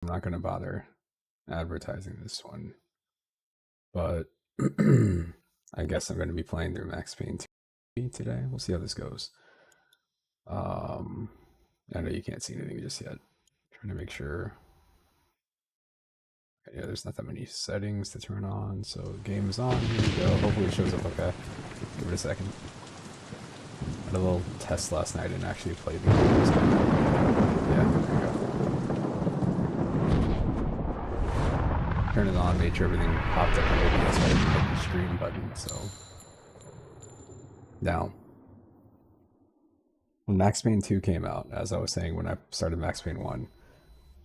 I'm not going to bother advertising this one, but I guess I'm going to be playing through Max Payne 2 today. We'll see how this goes. I know you can't see anything just yet. Trying to make sure. Yeah, there's not that many settings to turn on. So game is on. Here we go. Hopefully it shows up okay. Give it a second. I had a little test last night and actually played the game. Yeah, there we go. Turn it on, made sure everything popped up and open. That's why I didn't hit the stream button. So now, when Max Payne 2 came out, as I was saying when I started Max Payne 1,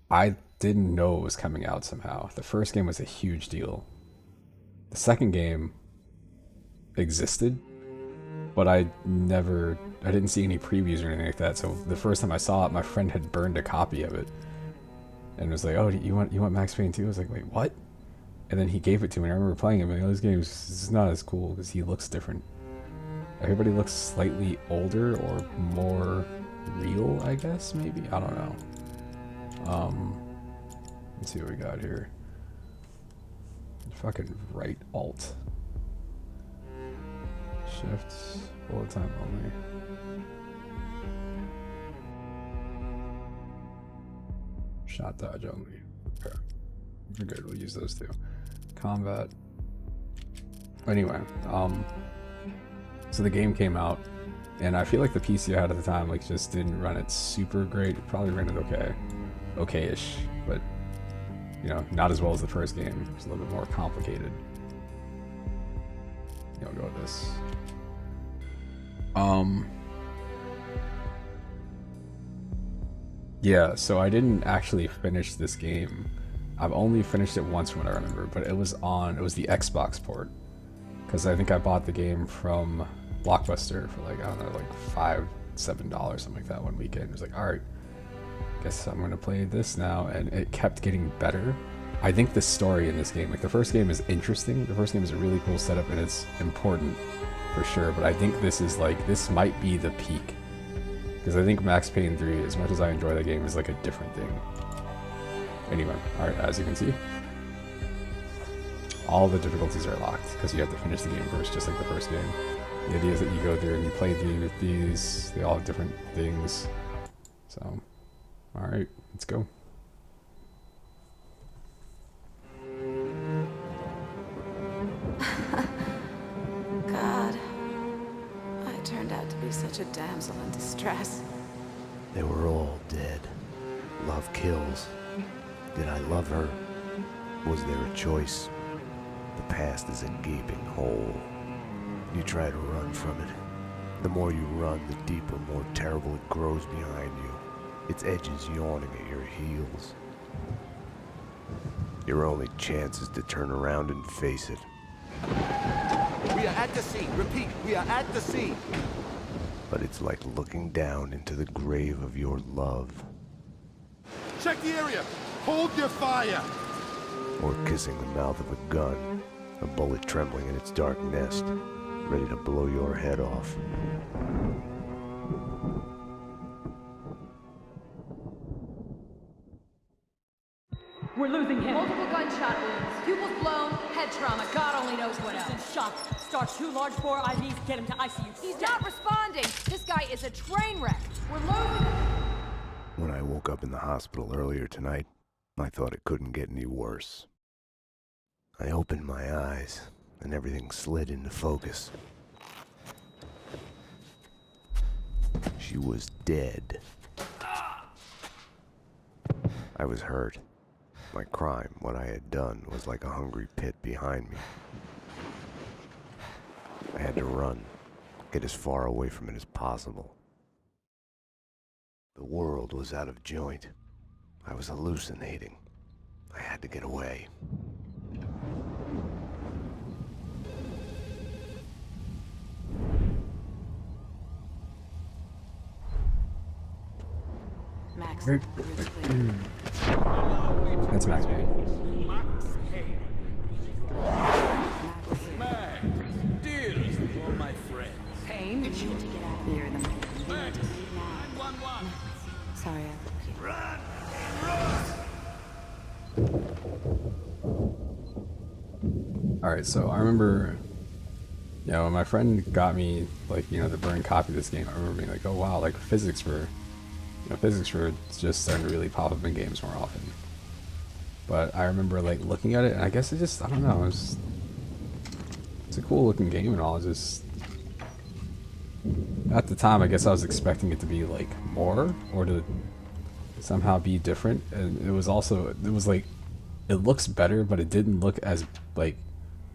I didn't know it was coming out somehow. The first game was a huge deal. The second game existed, but I didn't see any previews or anything like that. So the first time I saw it, my friend had burned a copy of it and was like, "Oh, you want Max Payne 2?" I was like, "Wait, what?" And then he gave it to me. And I remember playing it. Like, oh, this game is not as cool because he looks different. Everybody looks slightly older or more real, I guess. Maybe, I don't know. Let's see what we got here. Fucking right alt. Shift, bullet time only. Shot dodge only. Okay. We're good, we'll use those two. Combat. Anyway, so the game came out, and I feel like the PC I had at the time like just didn't run it super great. It probably ran it okay-ish, but you know, not as well as the first game. It's a little bit more complicated. I'll go with this. Yeah, so I didn't actually finish this game. I've only finished it once from what I remember, but it was the Xbox port. Because I think I bought the game from Blockbuster for like, I don't know, like $5, $7, something like that one weekend. It was like, alright, guess I'm gonna play this now, and it kept getting better. I think the story in this game, like the first game is interesting, the first game is a really cool setup and it's important for sure, but I think this might be the peak. Because I think Max Payne 3, as much as I enjoy that game, is like a different thing. Anyway, alright, as you can see, all the difficulties are locked because you have to finish the game first, just like the first game. The idea is that you go through and you play these, they all have different things. So, alright, let's go. God, I turned out to be such a damsel in distress. They were all dead. Love kills. Did I love her? Was there a choice? The past is a gaping hole. You try to run from it. The more you run, the deeper, more terrible it grows behind you. Its edges yawning at your heels. Your only chance is to turn around and face it. We are at the scene. Repeat, we are at the scene. But it's like looking down into the grave of your love. Check the area. Hold your fire. Or kissing the mouth of a gun, a bullet trembling in its dark nest, ready to blow your head off. We're losing him. Multiple gunshot wounds, pupils blown, head trauma, God only knows what He's in else. shock. Start 2 large bore IVs, get him to ICU. He's not responding. This guy is a train wreck. We're losing him. When I woke up in the hospital earlier tonight, I thought it couldn't get any worse. I opened my eyes, and everything slid into focus. She was dead. I was hurt. My crime, what I had done, was like a hungry pit behind me. I had to run, get as far away from it as possible. The world was out of joint. I was hallucinating. I had to get away. Max, That's Max Payne. Max, dearest of all my friends. Payne, you need to get out of here. Max, 911. Sorry, I left you. Run! Run! Alright, so I remember, you know, when my friend got me, like, you know, the burned copy of this game, I remember being like, oh wow, like, physics were just starting to really pop up in games more often. But I remember, like, looking at it, and I guess it just, I don't know, it's a cool looking game and all, just, at the time, I guess I was expecting it to be, like, more, or to somehow be different, and it was like, it looks better, but it didn't look as, like,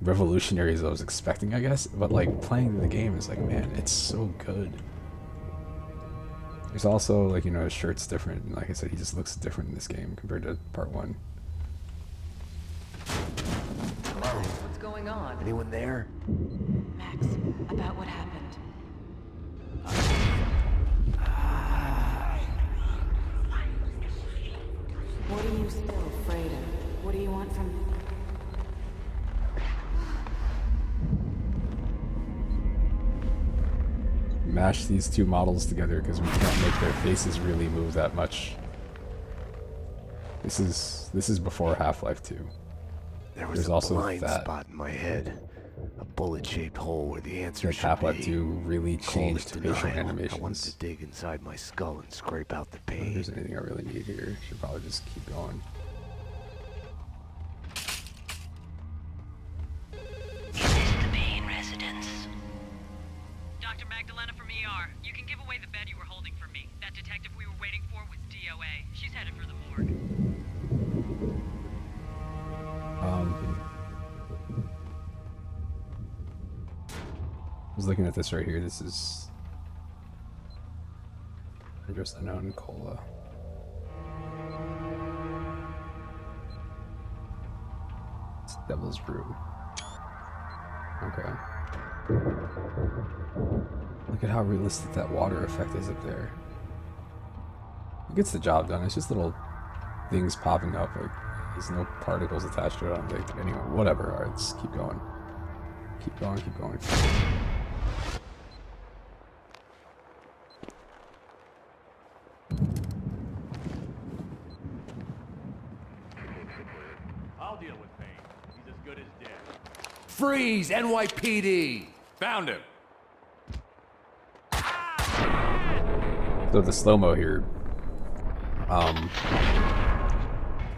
revolutionary as I was expecting, I guess. But like playing the game is like, man, it's so good. There's also like, you know, his shirt's different, and like I said, he just looks different in this game compared to part 1. Hello? What's going on? Anyone there? Max, about what happened. What are you still afraid of? What do you want from me? Mash these two models together because we can't make their faces really move that much. This is before Half-Life 2. There's also a blind spot in my head. A bullet-shaped hole where the answer Like should Half-Life be. 2 really changed facial I wanted animations. to dig inside my skull and scrape out the If pain. there's anything I really need here, should probably just keep going. Is this the Payne residence? Dr. Magdalena from ER. You can give away the bed you were holding for me. That detective we were waiting for was DOA. She's headed for the morgue. I was looking at this right here. This is Address Unknown Cola. It's Devil's Brew. Okay. Look at how realistic that water effect is up there. It gets the job done. It's just little things popping up. Like, there's no particles attached to it, I don't think. Anyway, whatever. Alright, let's keep going. Keep going, keep going. I'll deal with Payne. He's as good as dead. Freeze, NYPD! Found him. So the slow-mo here.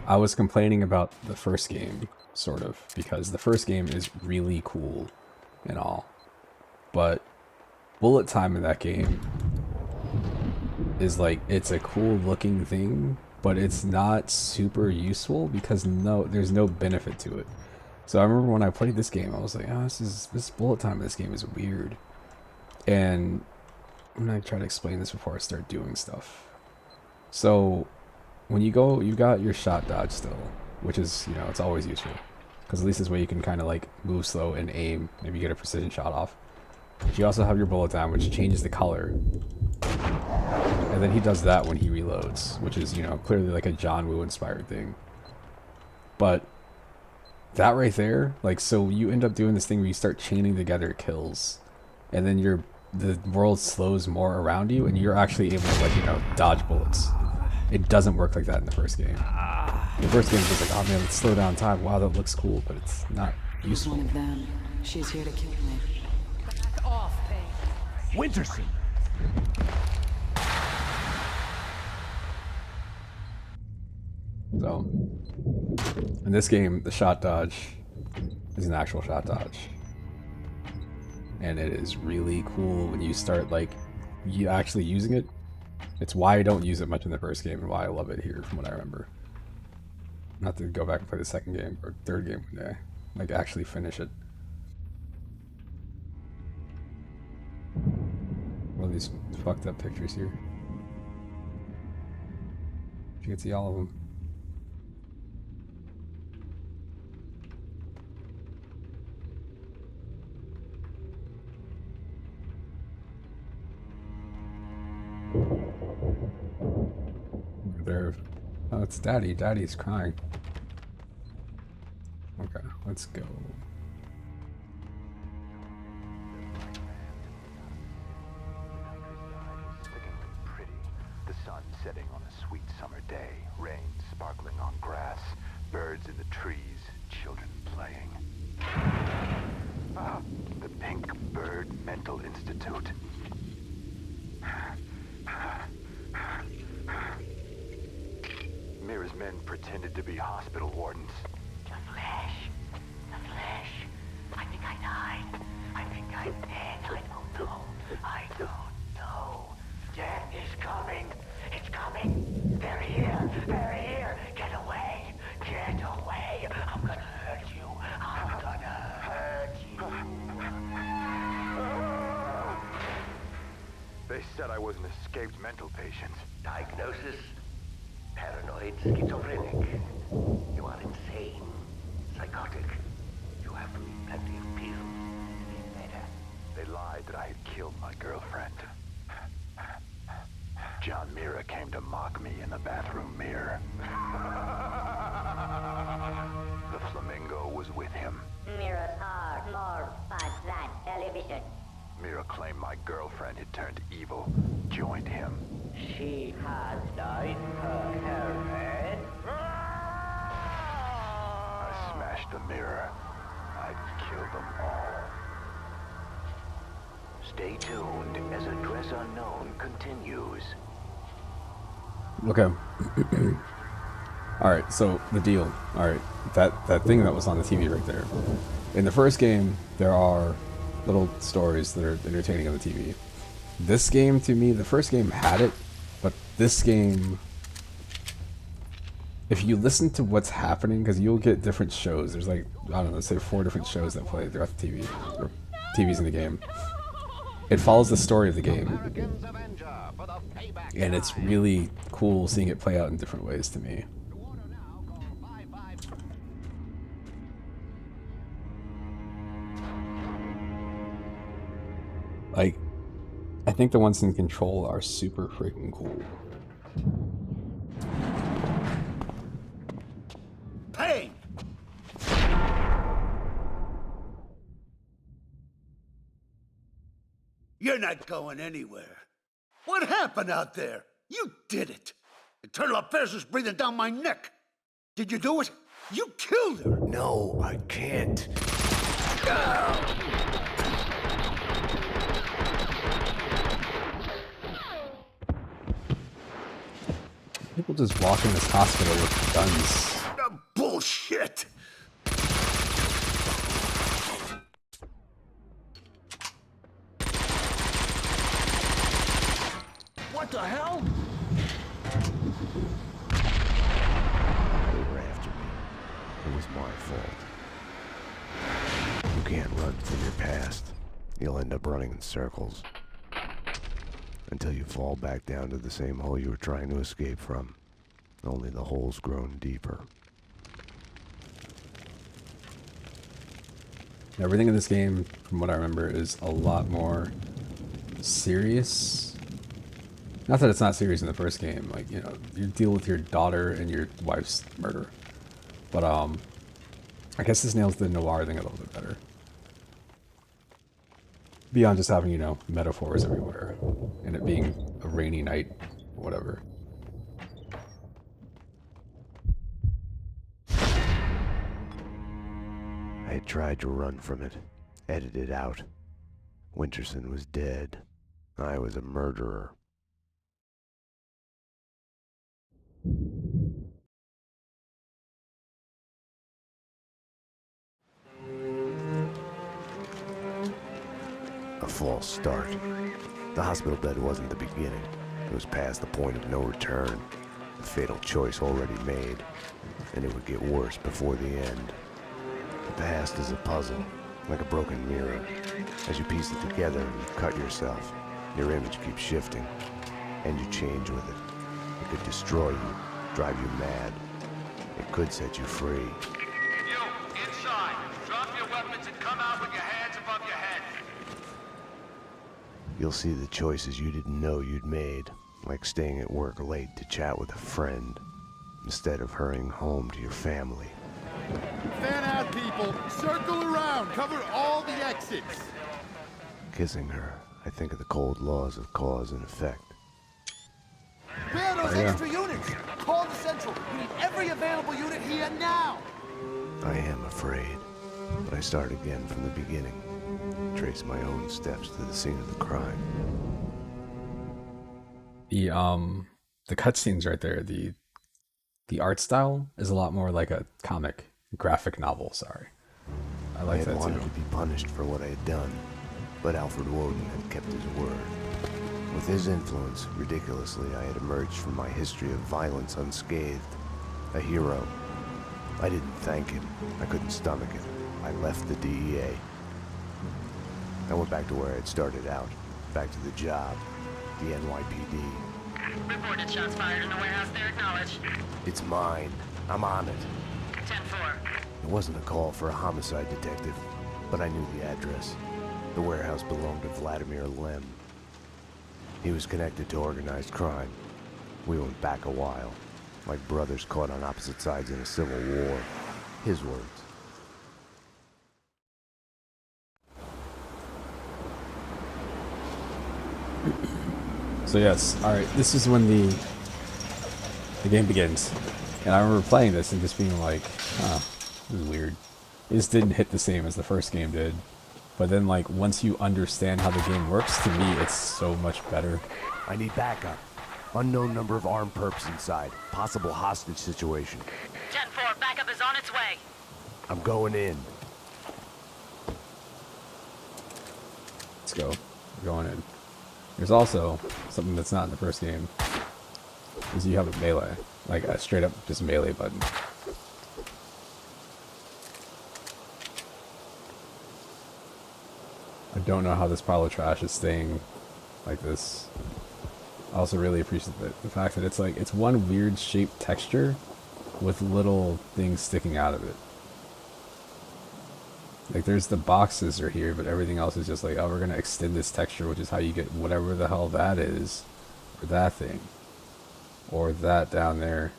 I was complaining about the first game, sort of, because the first game is really cool and all. But bullet time in that game is like, it's a cool looking thing, but it's not super useful because there's no benefit to it. So I remember when I played this game, I was like, oh, this bullet time in this game is weird. And I'm gonna try to explain this before I start doing stuff. So when you go, you got your shot dodge still, which is, you know, it's always useful. Because at least this way you can kind of like move slow and aim, maybe get a precision shot off. But you also have your bullet time, which changes the color. And then he does that when he reloads, which is, you know, clearly like a John Woo inspired thing. But that right there, like, so you end up doing this thing where you start chaining together kills. And then the world slows more around you, and you're actually able to, like, you know, dodge bullets. It doesn't work like that in the first game. The first game is just like, oh man, let's slow down time. Wow, that looks cool, but it's not Who's useful. one of them? She's here to kill me. Back off, Payne. Winterson! So, in this game, the shot dodge is an actual shot dodge. And it is really cool when you start, like, you actually using it. It's why I don't use it much in the first game and why I love it here, from what I remember. Not to go back and play the second game or third game one day. Like, actually finish it. All these fucked up pictures here. You can see all of them. There. Oh, it's Daddy. Daddy's crying. Okay, let's go. The sun setting on a sweet summer day, rain sparkling on grass, birds trees, children playing. The Pink Bird Mental Institute. Mira's men pretended to be hospital wardens. The flesh. The flesh. I think I died. I think I'm dead. I don't know. I don't know. Death is coming. It's coming. They're here. They're here. Get away. Get away. I'm gonna hurt you. I'm gonna hurt you. They said I was an escaped mental patient. Diagnosis? Paranoid schizophrenic. You are insane. Psychotic. You have plenty of pills. It is better. They lied that I had killed my girlfriend. John Mira came to mock me in the bathroom mirror. The flamingo was with him. Mirrors are more fun than television. Mira claimed my girlfriend had turned evil, joined him. She has dyed her hair red. I smashed the mirror. I'd kill them all. Stay tuned as Address Unknown continues. Okay. Alright, so the deal. Alright, that thing that was on the TV right there. In the first game, there are little stories that are entertaining on the TV. This game, to me, the first game had it, but this game, if you listen to what's happening, because you'll get different shows. There's like, I don't know, say 4 different shows that play throughout the TV, or TVs in the game. It follows the story of the game. And it's really cool seeing it play out in different ways to me. Like, I think the ones in Control are super freaking cool. Payne! You're not going anywhere. What happened out there? You did it. Internal affairs was breathing down my neck. Did you do it? You killed her. No, I can't. People just walk in this hospital with guns. Bullshit! What the hell? They were after me. It was my fault. You can't run from your past. You'll end up running in circles. Until you fall back down to the same hole you were trying to escape from. Only the hole's grown deeper. Everything in this game, from what I remember, is a lot more serious. Not that it's not serious in the first game. Like, you know, you deal with your daughter and your wife's murder. But, I guess this nails the noir thing a little bit better. Beyond just having, you know, metaphors everywhere. And it being a rainy night, or whatever. I had tried to run from it, edit it out. Winterson was dead. I was a murderer. A false start. The hospital bed wasn't the beginning. It was past the point of no return. A fatal choice already made. And it would get worse before the end. The past is a puzzle, like a broken mirror. As you piece it together and you cut yourself, your image keeps shifting. And you change with it. It could destroy you, drive you mad. It could set you free. You, inside. Drop your weapons and come out with your hands above your head. You'll see the choices you didn't know you'd made, like staying at work late to chat with a friend, instead of hurrying home to your family. Fan out, people! Circle around! Cover all the exits! Kissing her, I think of the cold laws of cause and effect. Where are those extra units? Call the Central. We need every available unit here now! I am afraid, but I start again from the beginning. Trace my own steps to the scene of the crime. The cutscenes right there, the art style is a lot more like a comic graphic novel. Sorry, I I like had that wanted too. to be punished for what I had done, but Alfred Woden had kept his word. With his influence, ridiculously, I had emerged from my history of violence unscathed. A hero. I didn't thank him. I couldn't stomach it. I left the DEA. I went back to where I had started out. Back to the job. The NYPD. Reported shots fired in the warehouse there, acknowledged. It's mine. I'm on it. 10-4. It wasn't a call for a homicide detective, but I knew the address. The warehouse belonged to Vladimir Lem. He was connected to organized crime. We went back a while, like brothers caught on opposite sides in a civil war. His words. So yes, all right. This is when the game begins, and I remember playing this and just being like, "Huh, this is weird." It just didn't hit the same as the first game did. But then, like, once you understand how the game works, to me, it's so much better. I need backup. Unknown number of armed perps inside. Possible hostage situation. 10-4, backup is on its way. I'm going in. Let's go. We're going in. There's also something that's not in the first game, is you have a melee, like a straight up just melee button. I don't know how this pile of trash is staying like this. I also really appreciate the fact that it's one weird shaped texture with little things sticking out of it. Like there's the boxes are here, but everything else is just like, oh, we're gonna extend this texture, which is how you get whatever the hell that is, or that thing, or that down there.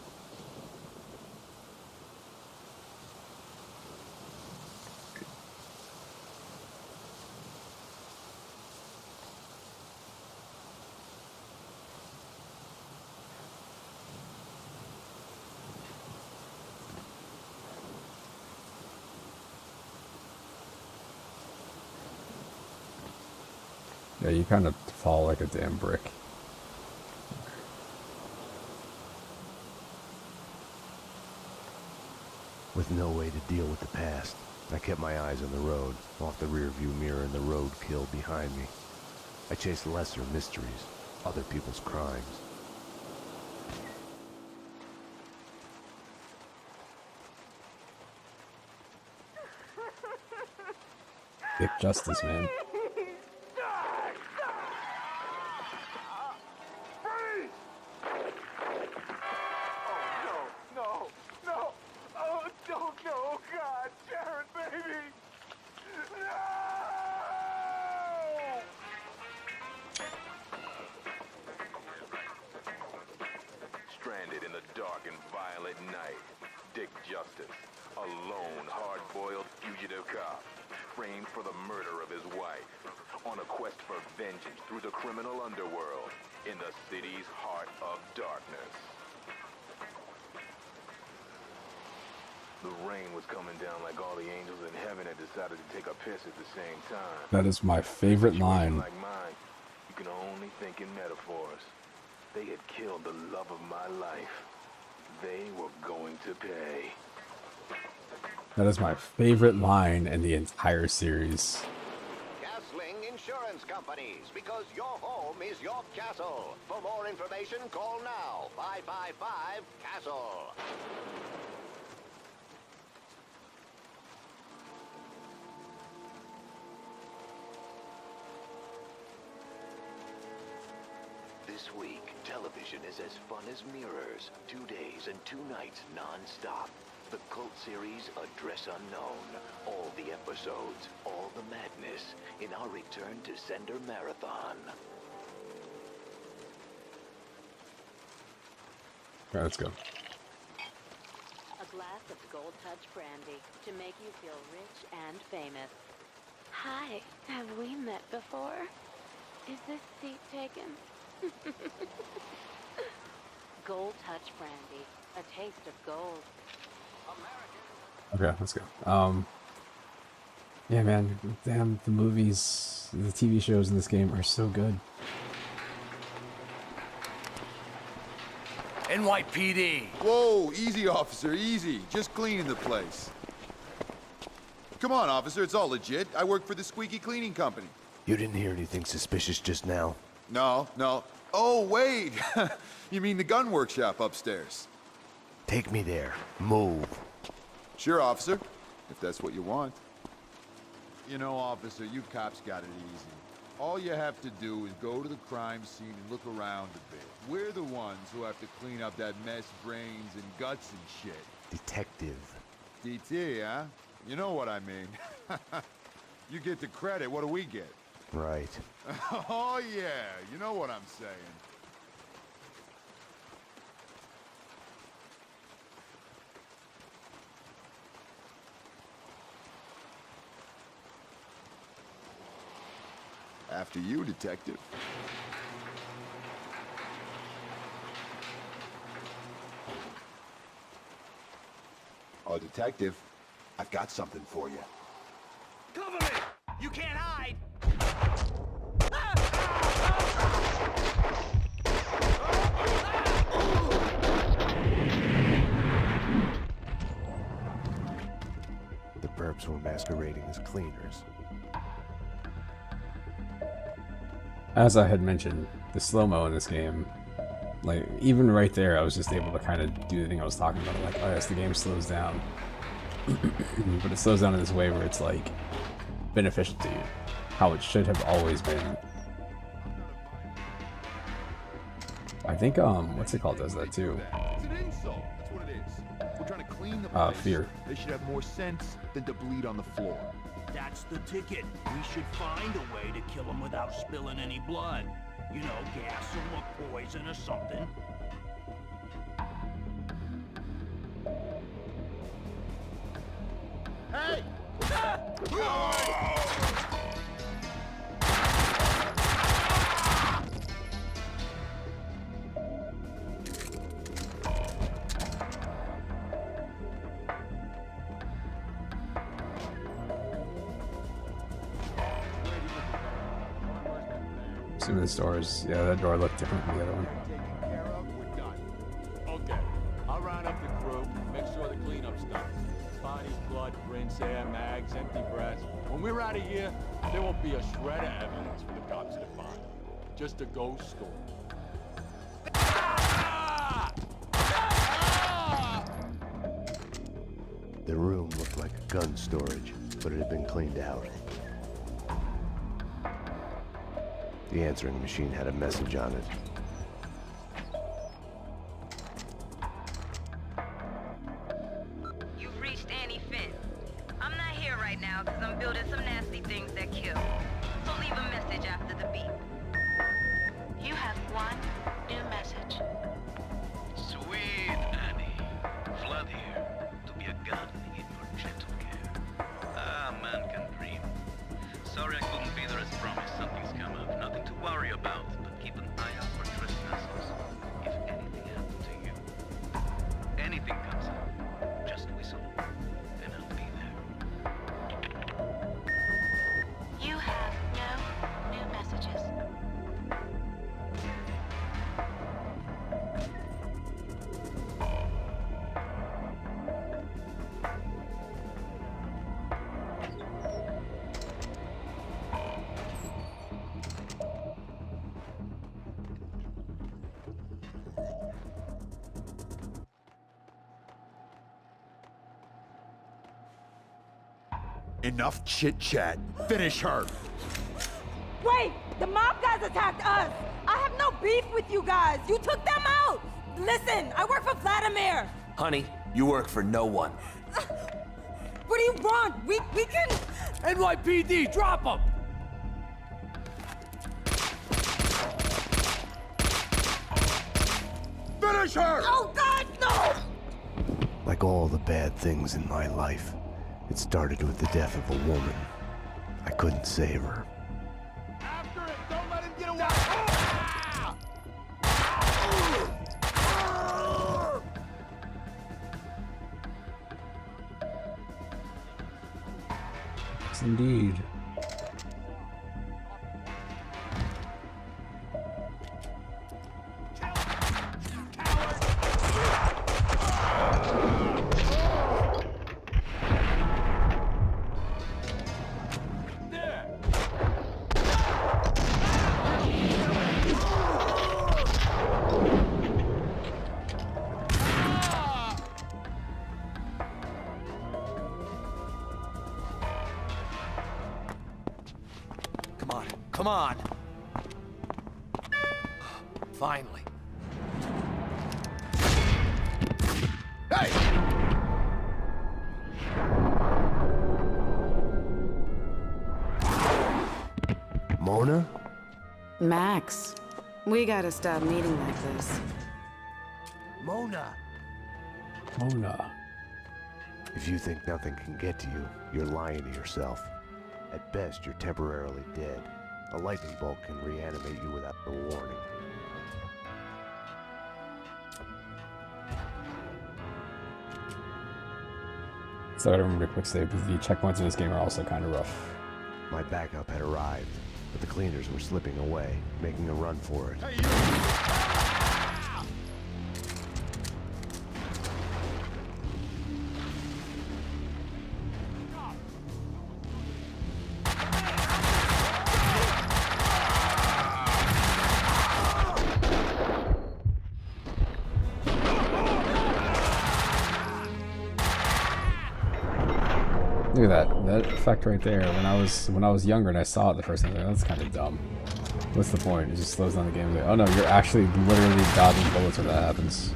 Yeah, you kind of fall like a damn brick. With no way to deal with the past, I kept my eyes on the road, off the rearview mirror and the roadkill behind me. I chased lesser mysteries, other people's crimes. Dick Justice, man. Stranded in the dark and violent night, Dick Justice, a lone, hard-boiled fugitive cop, framed for the murder of his wife, on a quest for vengeance through the criminal underworld in the city's heart of darkness. The rain was coming down like all the angels in heaven had decided to take a piss at the same time. That is my favorite line. Like mine, you can only think in metaphors. They had killed the love of my life. They were going to pay. That is my favorite line in the entire series. Castling Insurance Companies, because your home is your castle. For more information, call now. 555-CASTLE. This week, television is as fun as Mirrors. 2 days and 2 nights non-stop. The cult series Address Unknown. All the episodes, all the madness in our return to sender marathon. All right, let's go. A glass of Gold Touch brandy to make you feel rich and famous. Hi, have we met before? Is this seat taken? Gold Touch brandy, a taste of gold. Okay, let's go. Yeah, man. Damn, the movies, the TV shows in this game are so good. NYPD. Whoa, easy, officer, easy. Just cleaning the place. Come on, officer, it's all legit. I work for the Squeaky Cleaning Company. You didn't hear anything suspicious just now? No, no. Oh, wait. You mean the gun workshop upstairs? Take me there. Move. Sure, officer, if that's what you want. You know, officer, you cops got it easy. All you have to do is go to the crime scene and look around a bit. We're the ones who have to clean up that mess, brains and guts and shit. Detective. DT, huh? You know what I mean. You get the credit, what do we get? Right. Oh yeah, you know what I'm saying. After you, detective. Oh, detective, I've got something for you. Cover me! You can't hide! The perps were masquerading as cleaners. As I had mentioned, the slow-mo in this game, like, even right there, I was just able to kind of do the thing I was talking about. Like, oh yes, the game slows down. But it slows down in this way where it's, like, beneficial to you. How it should have always been. I think, what's it called does that too. It's an insult. That's what it is. We're trying to clean the place. Fear. They should have more sense than to bleed on the floor. That's the ticket. We should find a way to kill him without spilling any blood. You know, gas him or poison or something. Hey! Assuming this door is, yeah, that door looked different from the other one. Okay, I'll round up the crew, make sure the cleanup's done. Bodies, blood, prints, air, mags, empty brass. When we're out of here, there won't be a shred of evidence for the cops to find. Just a ghost story. The room looked like gun storage, but it had been cleaned out. The answering machine had a message on it. You've reached Annie Finn. I'm not here right now because I'm building some nasty things that kill. So leave a message after the beep. You have one new message. Sweet Annie. Flood here to be a gun in your gentle care. Ah, man can dream. Sorry I couldn't be there as promised. Something's come up. Nothing to worry about, but keep an eye out for trespassers. If anything happened to you, anything comes up, just whistle, and I'll be there. You have no new messages. Enough chit-chat. Finish her. Wait! The mob guys attacked us! I have no beef with you guys! You took them out! Listen, I work for Vladimir! Honey, you work for no one. What do you want? We can... NYPD, drop him! Finish her! Oh, God, no! Like all the bad things in my life, it started with the death of a woman. I couldn't save her. After him! Don't let him get away! Yes, indeed. Come on. Finally. Hey! Mona? Max, we gotta stop meeting like this. Mona! Mona. If you think nothing can get to you, you're lying to yourself. At best, you're temporarily dead. A lightning bolt can reanimate you without a warning. So I gotta remember a quick save because the checkpoints in this game are also kind of rough. My backup had arrived, but the cleaners were slipping away, making a run for it. Look at that effect right there. When I was younger and I saw it the first time, I was like, that's kind of dumb. What's the point? It just slows down the game. Like, oh no, you're actually literally dodging bullets when that happens.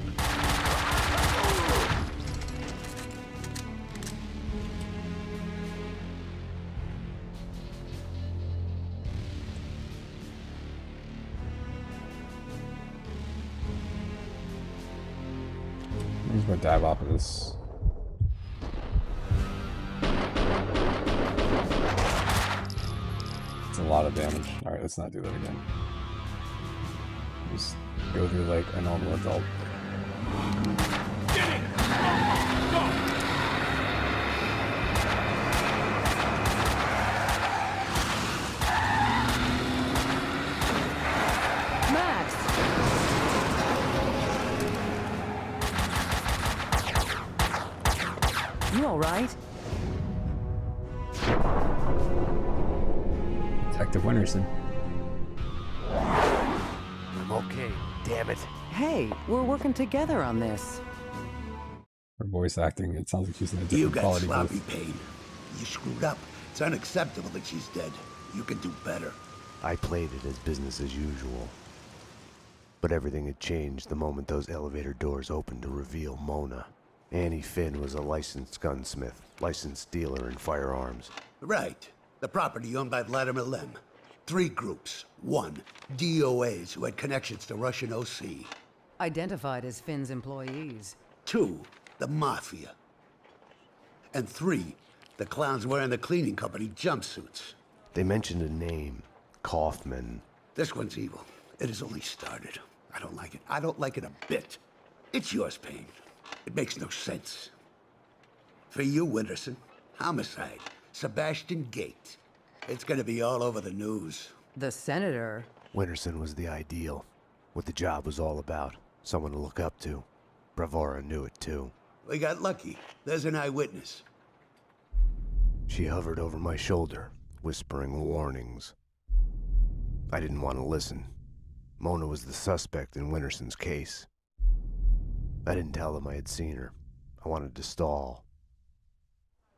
I'm just gonna dive off of this. A lot of damage. Alright, let's not do that again. Just go through like a normal adult. Get it! Go! Max! You alright? Detective Winterson. I'm okay, damn it. Hey, we're working together on this. Her voice acting, it sounds like she's in a different You got quality sloppy, booth. Payne. You screwed up. It's unacceptable that she's dead. You can do better. I played it as business as usual. But everything had changed the moment those elevator doors opened to reveal Mona. Annie Finn was a licensed gunsmith, licensed dealer in firearms. Right. The property owned by Vladimir Lem. 3 groups. 1, DOAs who had connections to Russian OC. Identified as Finn's employees. 2, the Mafia. And 3, the clowns wearing the cleaning company jumpsuits. They mentioned a name, Kaufman. This one's evil. It has only started. I don't like it. I don't like it a bit. It's yours, Payne. It makes no sense. For you, Winterson, homicide. Sebastian Gate. It's gonna be all over the news. The senator? Winterson was the ideal. What the job was all about. Someone to look up to. Bravura knew it too. We got lucky. There's an eyewitness. She hovered over my shoulder, whispering warnings. I didn't want to listen. Mona was the suspect in Winterson's case. I didn't tell them I had seen her. I wanted to stall.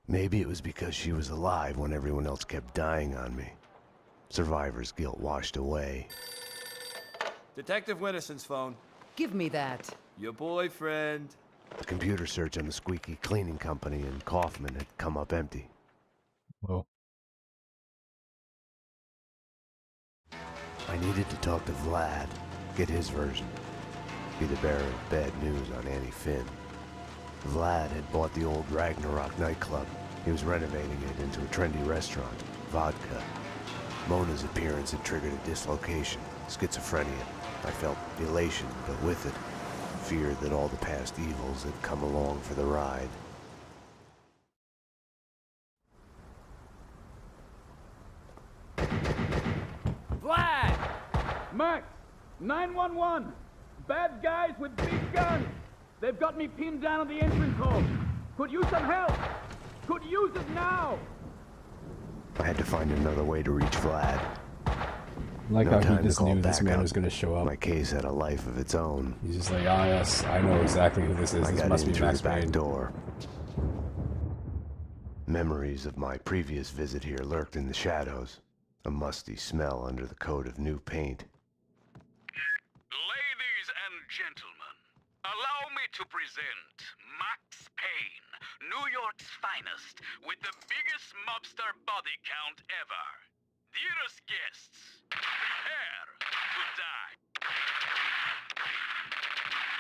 Maybe it was because she was alive when everyone else kept dying on me. Survivor's guilt washed away. Detective Winterson's phone. Give me that. Your boyfriend. The computer search on the squeaky cleaning company and Kaufman had come up empty. Whoa. I needed to talk to Vlad, get his version. Be the bearer of bad news on Annie Finn. Vlad had bought the old Ragnarok nightclub. He was renovating it into a trendy restaurant, Vodka. Mona's appearance had triggered a dislocation, schizophrenia. I felt elation, but with it, fear that all the past evils had come along for the ride. Max, 911. Bad guys with big guns. They've got me pinned down at the entrance hall. Could use some help. Could use it now. I had to find another way to reach Vlad. Like No how he time to just call knew this man backup. was going to show up. My case had a life of its own. He's just like, ah, yes, I know exactly who this is. I This got must in be through Max the back Payne. door. Memories of my previous visit here lurked in the shadows. A musty smell under the coat of new paint. Ladies and gentlemen, allow me to present Max Payne, New York's finest, with the biggest mobster body count ever. Dearest guests, prepare to die.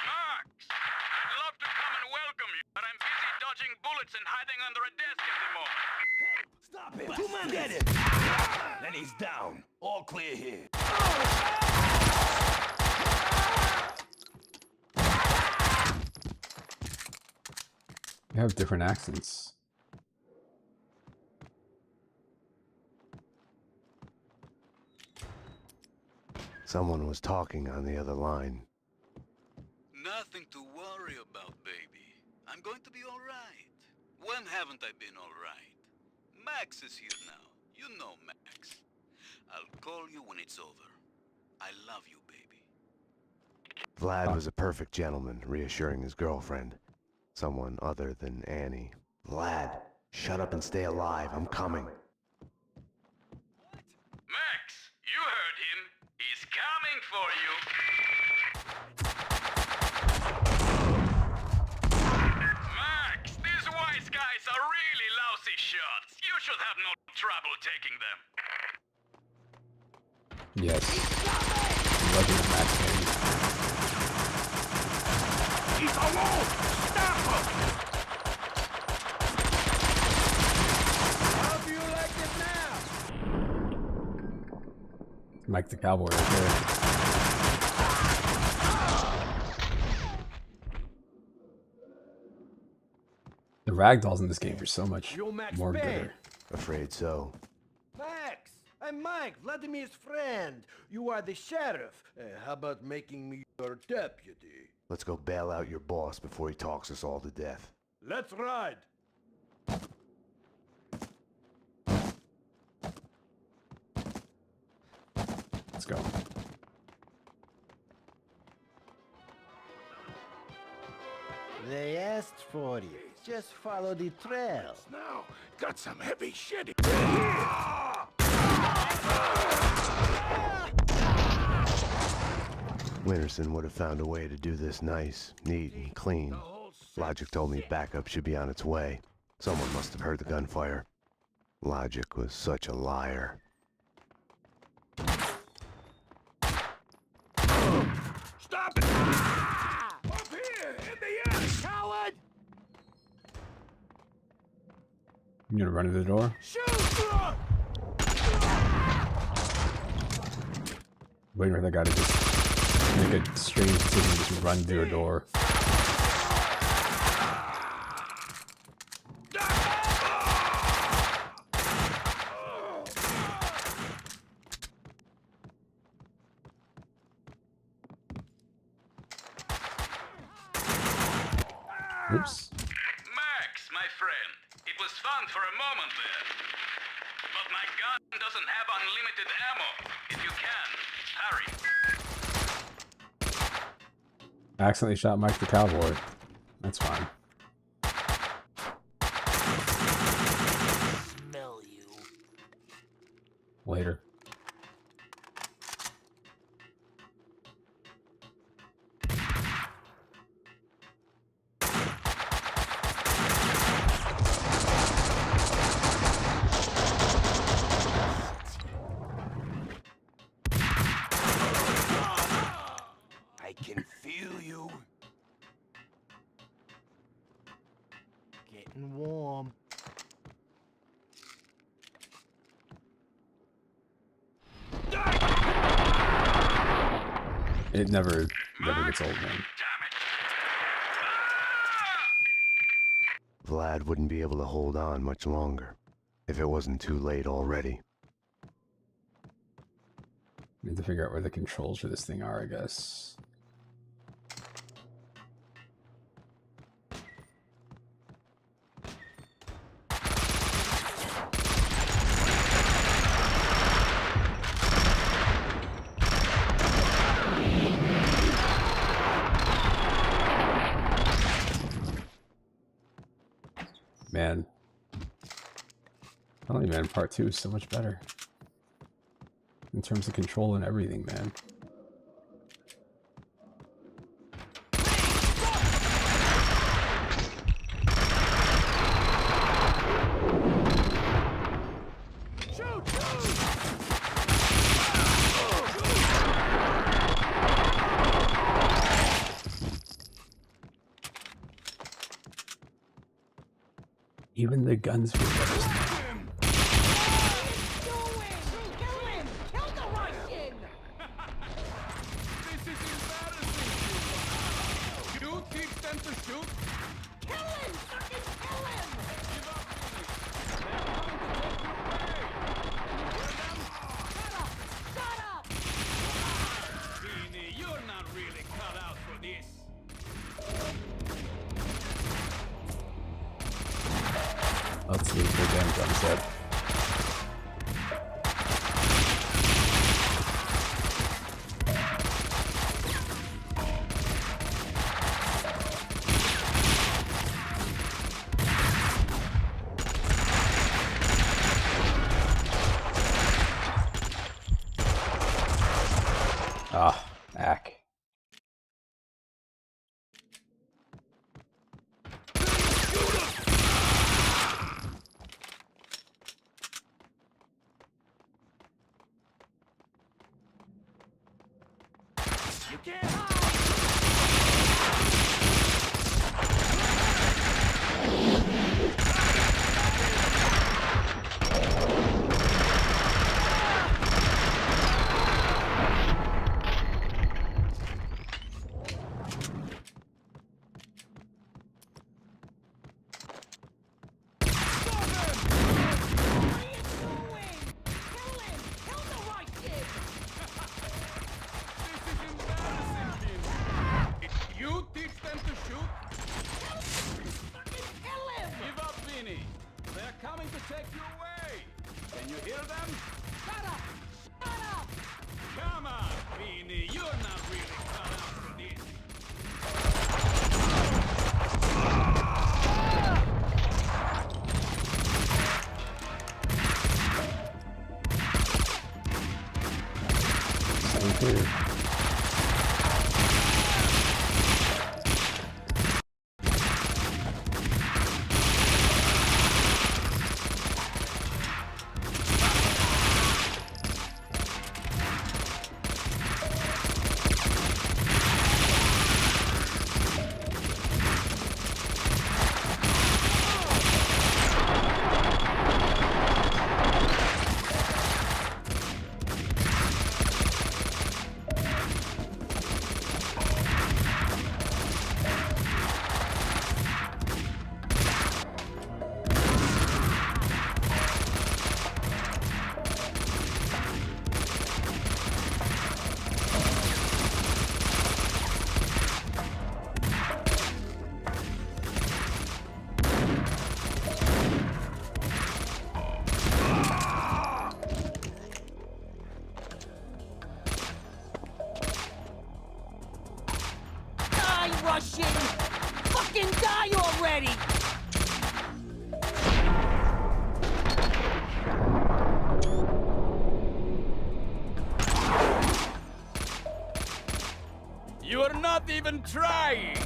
Max, I'd love to come and welcome you, but I'm busy dodging bullets and hiding under a desk at the moment. Stop it! Two men get him! Then he's down. All clear here. They have different accents. Someone was talking on the other line. Nothing to worry about, baby. I'm going to be all right. When haven't I been all right? Max is here now. You know Max. I'll call you when it's over. I love you, baby. Vlad was a perfect gentleman, reassuring his girlfriend. Someone other than Annie. Vlad, shut up and stay alive. I'm coming. Max, you heard him. He's coming for you. Max, these wise guys are really lousy shots. You should have no trouble taking them. Yes. Legend of Max Payne. He's alone! Stop him! How do you like it now? Mike the Cowboy right there. The ragdolls in this game are so much more better. Afraid so. Max, I'm Mike, Vladimir's friend. You are the sheriff. How about making me your deputy? Let's go bail out your boss before he talks us all to death. Let's ride. Let's go. They asked for you. Just follow the trail. Now, got some heavy shit. Winterson would have found a way to do this nice, neat, and clean. Logic told me backup should be on its way. Someone must have heard the gunfire. Logic was such a liar. Stop it! Up here, in the air, coward! You gonna run to the door? Shoot! Waiting for that guy to just make a strange decision, just run through a door. Oops. Max, my friend, it was fun for a moment there. But my gun doesn't have unlimited ammo. If you can, hurry. Accidentally shot Mike the Cowboy. That's fine. Smell you. Later. I can feel you. Getting warm. It never gets old, man. Vlad wouldn't be able to hold on much longer, if it wasn't too late already. Need to figure out where the controls for this thing are, I guess. Man. Only man, part 2 is so much better. In terms of control and everything, man. Even the guns feel better. Let's leave the damn gun set. Ah, ack. Russian! Fucking die already! You are not even trying!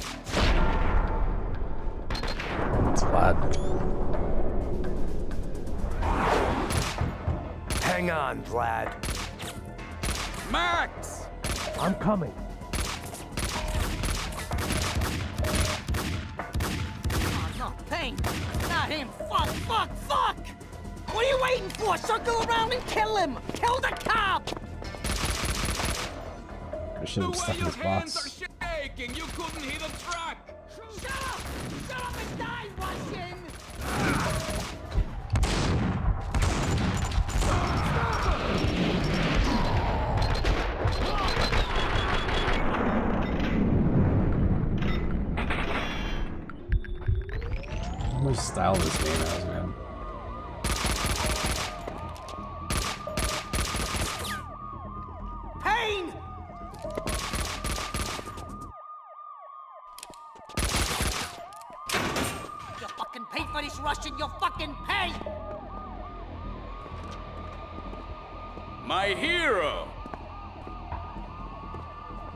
It's Vlad. Hang on, Vlad. Max! I'm coming. Payne! Not him! Fuck! Fuck! Fuck! What are you waiting for? Circle around and kill him! Kill the cop! I should have stuck in his box. Shaking. You couldn't hit a truck! Shut up! Shut up and die, Russian! style this game has, man. Payne! You fucking pay for this Russian, you fucking pay! My hero!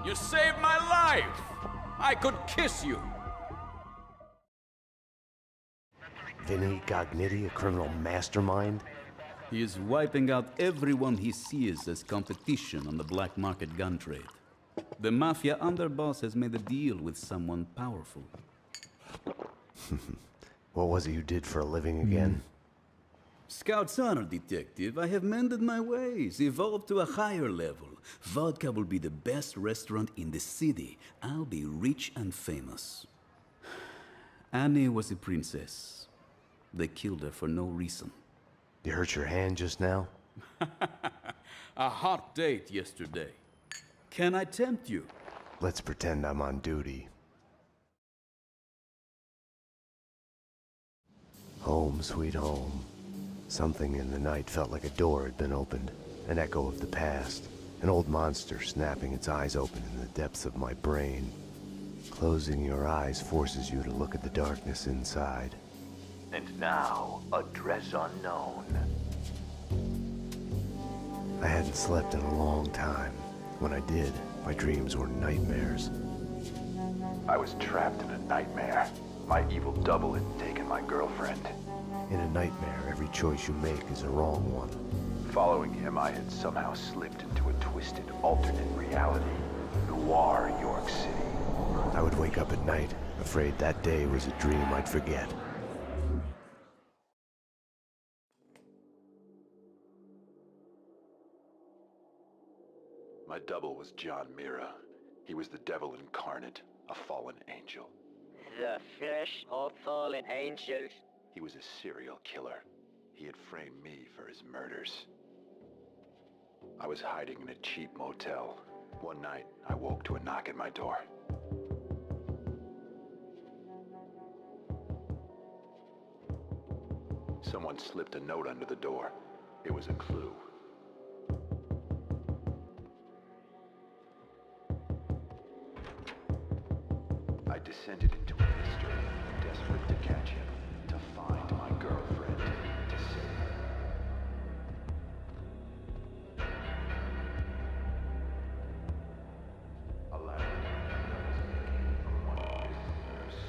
You saved my life! I could kiss you! Vinny Gognitti, a criminal mastermind? He is wiping out everyone he sees as competition on the black market gun trade. The mafia underboss has made a deal with someone powerful. What was it you did for a living again? Scout's honor, detective. I have mended my ways, evolved to a higher level. Vodka will be the best restaurant in the city. I'll be rich and famous. Annie was a princess. They killed her for no reason. You hurt your hand just now? A hot date yesterday. Can I tempt you? Let's pretend I'm on duty. Home, sweet home. Something in the night felt like a door had been opened. An echo of the past. An old monster snapping its eyes open in the depths of my brain. Closing your eyes forces you to look at the darkness inside. And now, address unknown. I hadn't slept in a long time. When I did, my dreams were nightmares. I was trapped in a nightmare. My evil double had taken my girlfriend. In a nightmare, every choice you make is a wrong one. Following him, I had somehow slipped into a twisted, alternate reality. Noir, York City. I would wake up at night, afraid that day was a dream I'd forget. My double was John Mira. He was the devil incarnate, a fallen angel. The flesh of fallen angels. He was a serial killer. He had framed me for his murders. I was hiding in a cheap motel. One night, I woke to a knock at my door. Someone slipped a note under the door. It was a clue. I descended into a mystery, desperate to catch him, to find my girlfriend, to save her. Alas, that was making a wondrous nurse.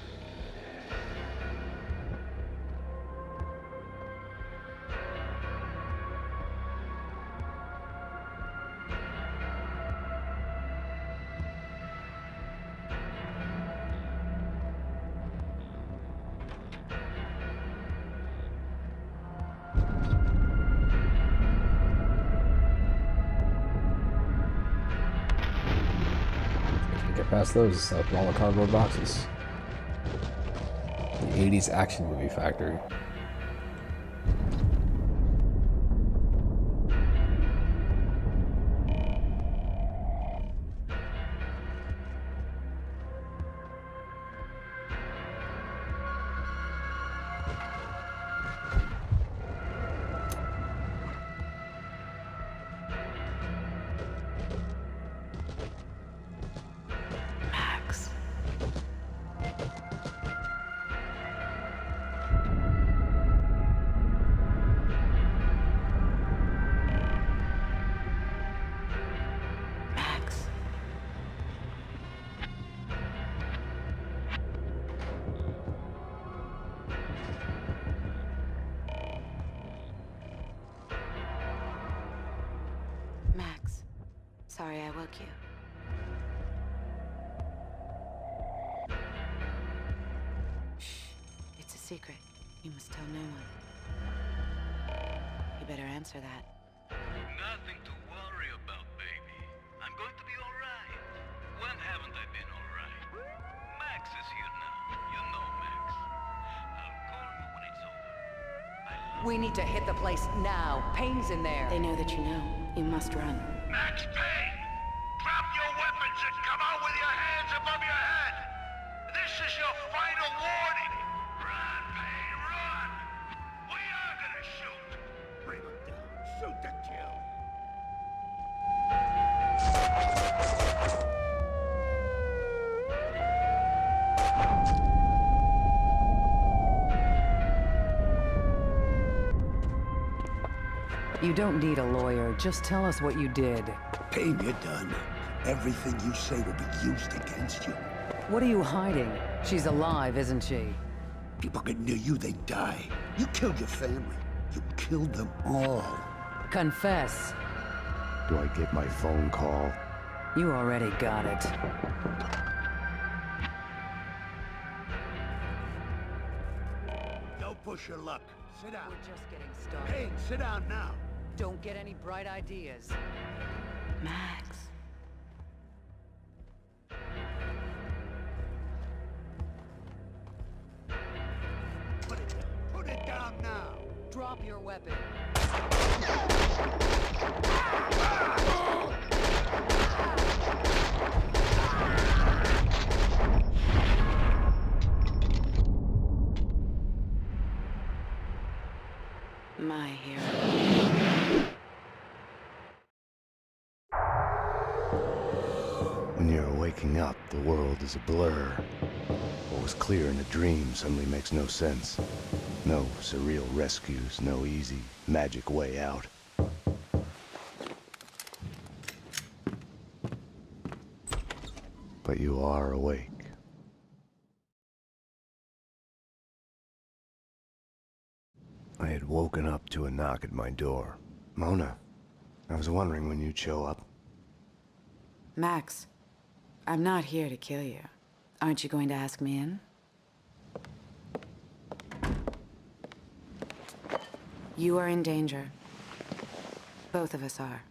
Get past those, open all the cardboard boxes. The 80s action movie factory. Max. Max. Max. Sorry I woke you. It's a secret. You must tell no one. You better answer that. Nothing to worry about, baby. I'm going to be alright. When haven't I been alright? Max is here now. You know Max. I'll call you when it's over. We need to hit the place now. Payne's in there. They know that you know. You must run. Max Payne! Drop your weapons and come out with your hands above your head! This is your final warning! Run, Payne, run! You don't need a lawyer. Just tell us what you did. Payne, you're done. Everything you say will be used against you. What are you hiding? She's alive, isn't she? People get near you, they die. You killed your family. You killed them all. Confess. Do I get my phone call? You already got it. Don't push your luck. Sit down. We're just getting started. Payne, sit down now. Don't get any bright ideas. Max. Put it down now. Drop your weapon. My hero. When you're waking up, the world is a blur. What was clear in a dream suddenly makes no sense. No surreal rescues, no easy, magic way out. But you are awake. I had woken up to a knock at my door. Mona, I was wondering when you'd show up. Max, I'm not here to kill you. Aren't you going to ask me in? You are in danger. Both of us are.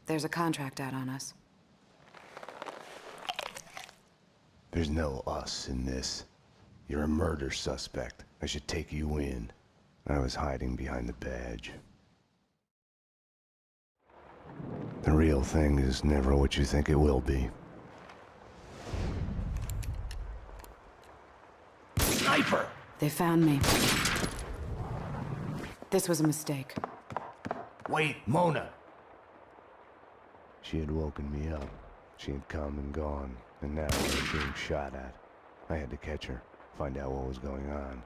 There's a contract out on us. There's no us in this. You're a murder suspect. I should take you in. I was hiding behind the badge. The real thing is never what you think it will be. Sniper! They found me. This was a mistake. Wait, Mona. She had woken me up. She had come and gone, and now I was being shot at. I had to catch her, find out what was going on.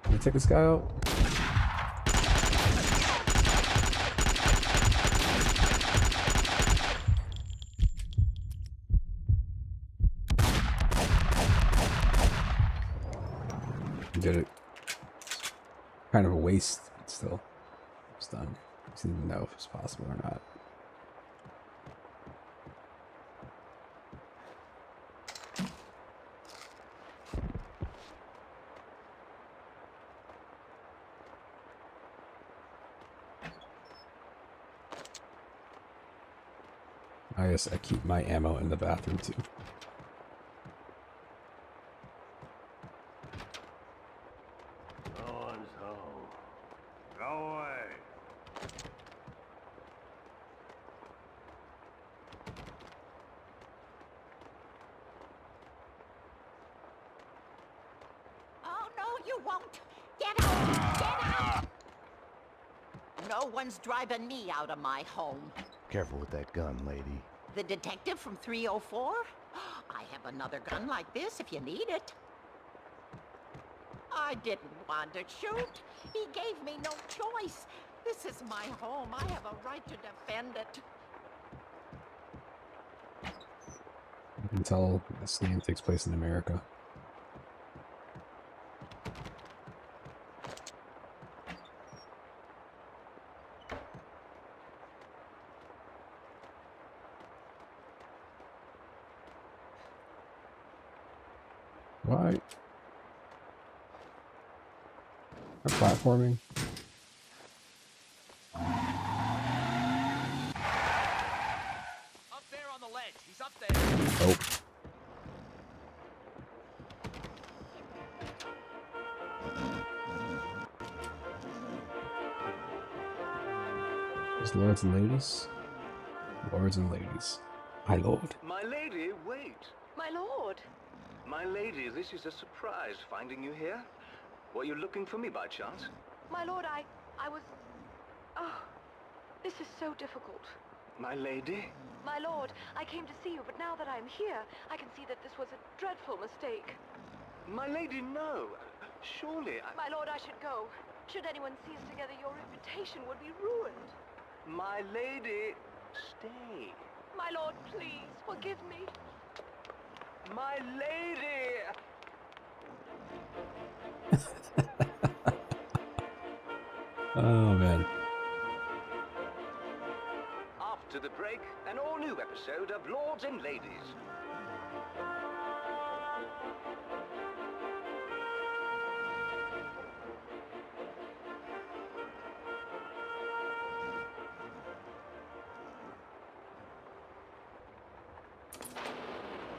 Can we take this guy out? Did it. Kind of a waste, but still. It's done. I just didn't even know if it was possible or not. I guess I keep my ammo in the bathroom too. No one's home. Go away. Oh, no, you won't. Get out! Get out! No one's driving me out of my home. Careful with that gun, lady. The detective from 304? I have another gun like this if you need it. I didn't want to shoot. He gave me no choice. This is my home. I have a right to defend it. You can tell this game takes place in America. Why? Or platforming? Up there on the ledge. He's up there. Oh. Just lords and ladies? Lords and ladies. My lord. My lady, wait. My lord. My lady, this is a surprise finding you here. Were you looking for me by chance? My lord, I was... Oh, this is so difficult. My lady? My lord, I came to see you, but now that I'm here, I can see that this was a dreadful mistake. My lady, no. Surely My lord, I should go. Should anyone see us together, your reputation would be ruined. My lady, stay. My lord, please, forgive me. My lady! Oh man. After the break, an all-new episode of Lords and Ladies.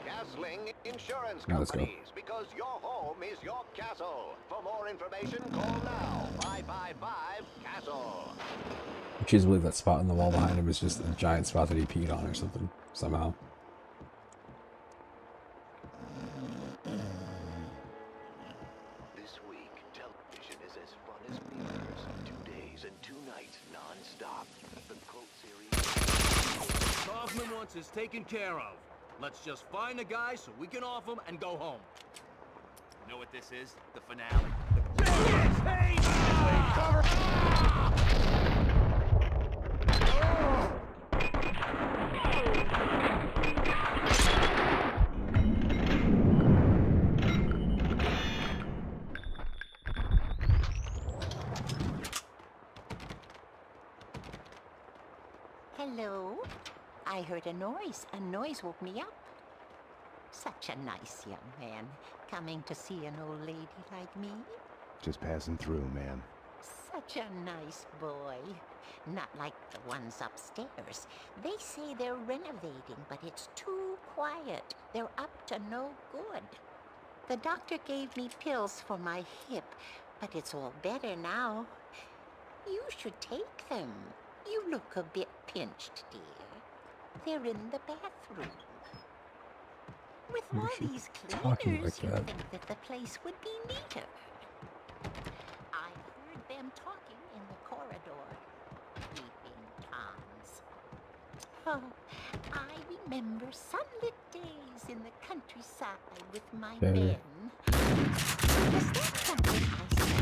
Castling Insurance Now let's go. Companies, because your home is your castle. For more information, call now. 555-CASTLE. I choose to believe that spot on the wall behind him is just a giant spot that he peed on or something, somehow. This week, television is as fun as mirrors. 2 days and 2 nights non-stop. The cult series... Kaufman wants us taken care of. Let's just find the guy so we can off him and go home. You know what this is? The finale. Hello? I heard a noise. A noise woke me up. Such a nice young man, coming to see an old lady like me. Just passing through, ma'am. Such a nice boy. Not like the ones upstairs. They say they're renovating, but it's too quiet. They're up to no good. The doctor gave me pills for my hip, but it's all better now. You should take them. You look a bit pinched, dear. They're in the bathroom. With all these talking cleaners, like you'd that. think that the place would be neater. I heard them talking in the corridor. Peeping Toms. Oh, I remember sunlit days in the countryside with my Better. men. Is that something I said?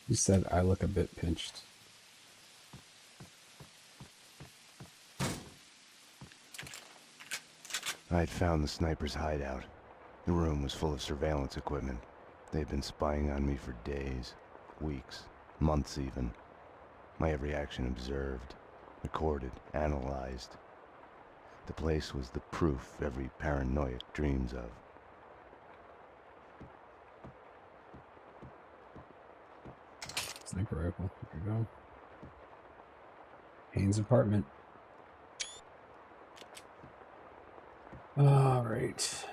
You said I look a bit pinched. I had found the sniper's hideout. The room was full of surveillance equipment. They had been spying on me for days, weeks, months even. My every action observed, recorded, analyzed. The place was the proof every paranoiac dreams of. Sniper rifle. There we go. Payne's apartment. All right.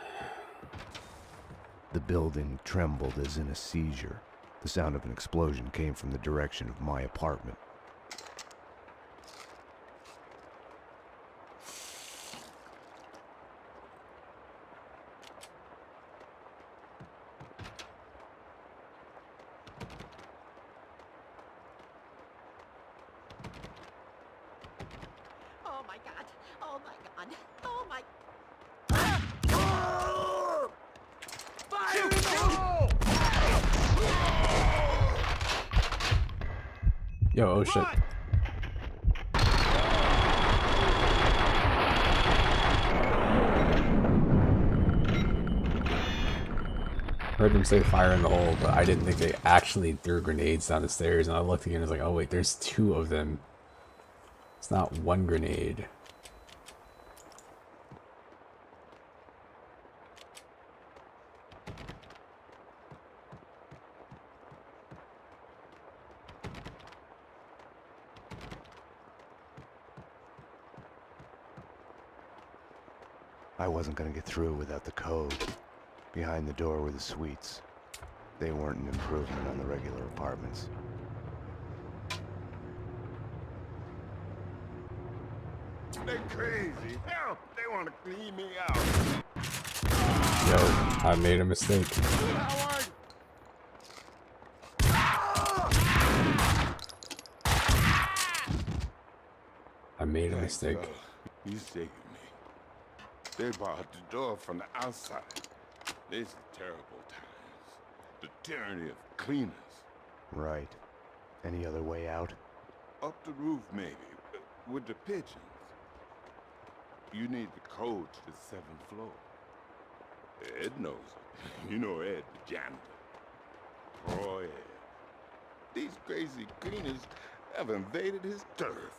The building trembled as in a seizure. The sound of an explosion came from the direction of my apartment. Oh my god! Oh my god! Oh my... Fire in the hole! Yo, oh shit. Heard them say fire in the hole, but I didn't think they actually threw grenades down the stairs, and I looked again and was like, oh wait, there's two of them. It's not one grenade. I wasn't gonna get through without the code. Behind the door were the suites. They weren't an improvement on the regular apartments. They're crazy. Help! They want to clean me out. Yo, I made a mistake. I made a mistake. You saved me. They barred the door from the outside. These are terrible times. The tyranny of cleaners. Right. Any other way out? Up the roof, maybe, with the pigeons. You need the code to the 7th floor. Ed knows it. You know Ed, the janitor. Poor Ed. These crazy cleaners have invaded his turf.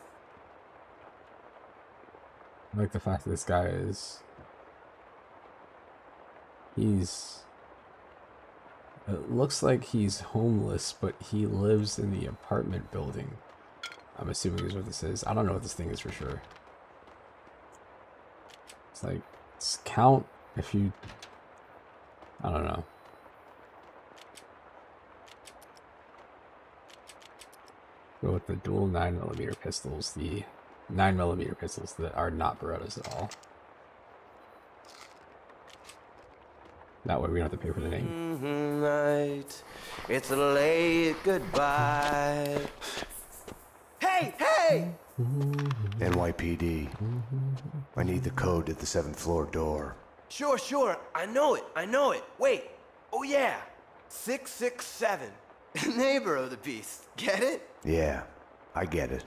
I like the fact that this guy is... It looks like he's homeless, but he lives in the apartment building. I'm assuming is what this is. I don't know what this thing is for sure. It's like, count if you... I don't know. Go with the dual 9mm pistols. The 9mm pistols that are not Berettas at all. That way we don't have to pay for the name. Night, it's a late goodbye. Hey, hey! NYPD. I need the code to the 7th floor door. Sure, I know it. Wait, oh yeah, 667. Neighbor of the beast, get it? Yeah, I get it.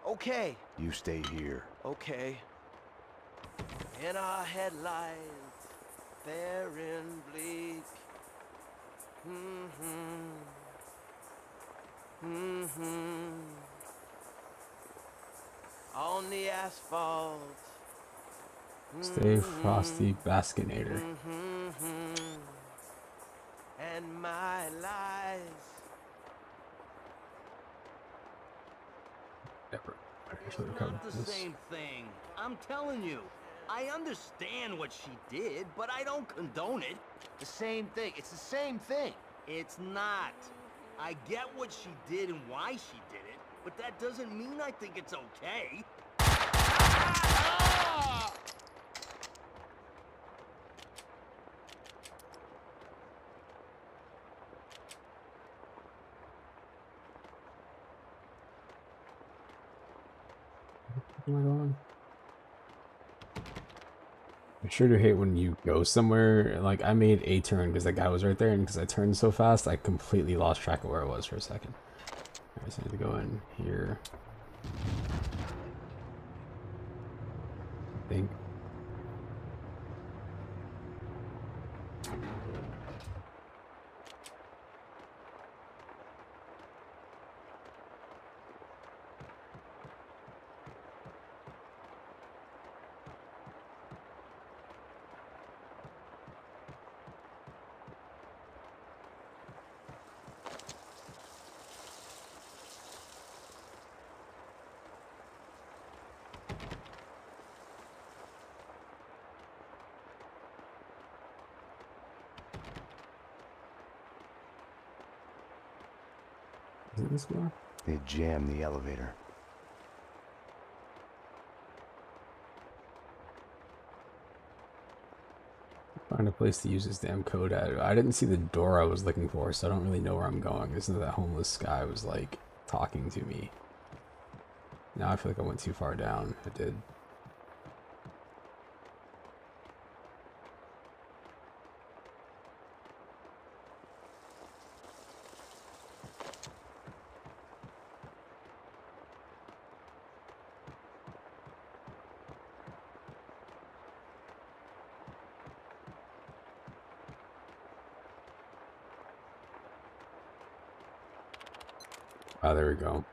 Okay. You stay here. Okay. In our headlights, barren bleak. On the asphalt. Stay frosty, Baskinator. And my lies. It's not the same thing. I'm telling you. I understand what she did, but I don't condone it. The same thing. It's the same thing. It's not. I get what she did and why she did it, but that doesn't mean I think it's okay. Oh my god. I sure do hate when you go somewhere. Like, I made a turn because that guy was right there, and because I turned so fast, I completely lost track of where I was for a second. Alright, so I need to go in here. I think. Is it this floor? They jammed the elevator. Find a place to use this damn code at. I didn't see the door I was looking for, so I don't really know where I'm going. Isn't that homeless guy was like talking to me? Now I feel like I went too far down. I did. Oh, there we go.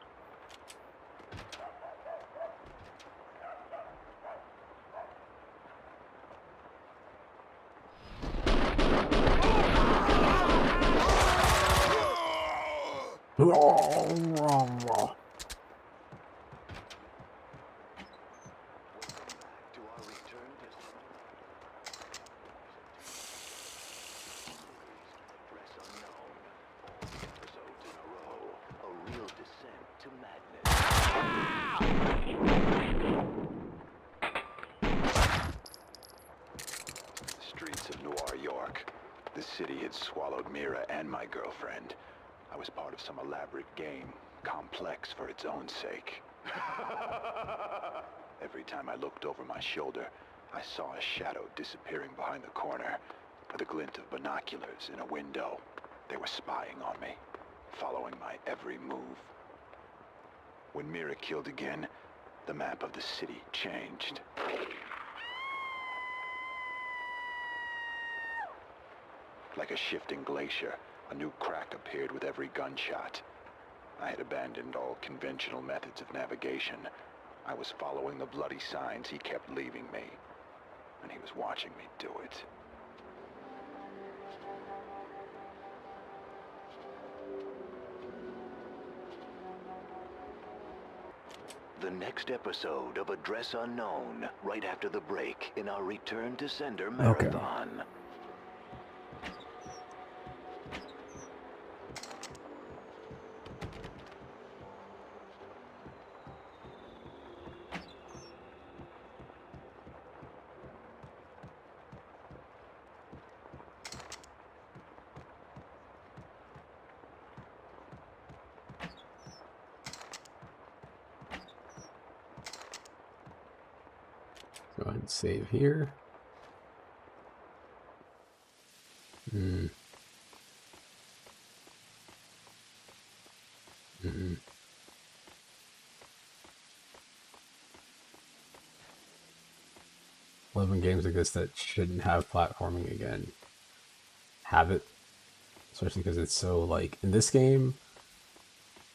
The city had swallowed Mira and my girlfriend. I was part of some elaborate game, complex for its own sake. Every time I looked over my shoulder, I saw a shadow disappearing behind the corner, with a glint of binoculars in a window. They were spying on me, following my every move. When Mira killed again, the map of the city changed. Like a shifting glacier, a new crack appeared with every gunshot. I had abandoned all conventional methods of navigation. I was following the bloody signs he kept leaving me, and he was watching me do it. The next episode of Address Unknown, right after the break in our Return to Sender marathon. Go ahead and save here. Mm. Mm-hmm. Love when games like this that shouldn't have platforming again have it, especially because it's so, like, in this game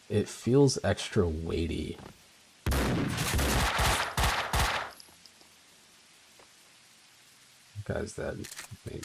it feels extra weighty. Guy's dead, I think.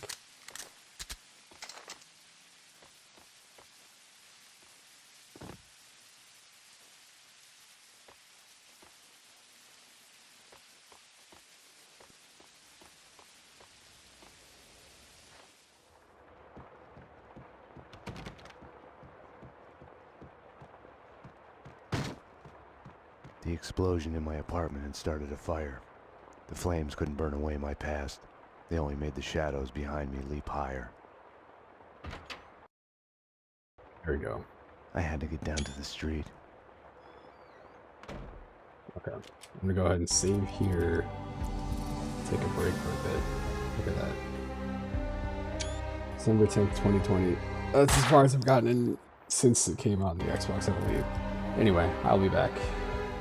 The explosion in my apartment had started a fire. The flames couldn't burn away my past. They only made the shadows behind me leap higher. There we go. I had to get down to the street. Okay. I'm gonna go ahead and save here. Take a break for a bit. Look at that. December 10th, 2020. That's as far as I've gotten in since it came out on the Xbox, I believe. Anyway, I'll be back.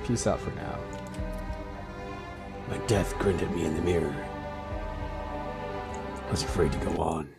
Peace out for now. My death grinned at me in the mirror. I was afraid to go on.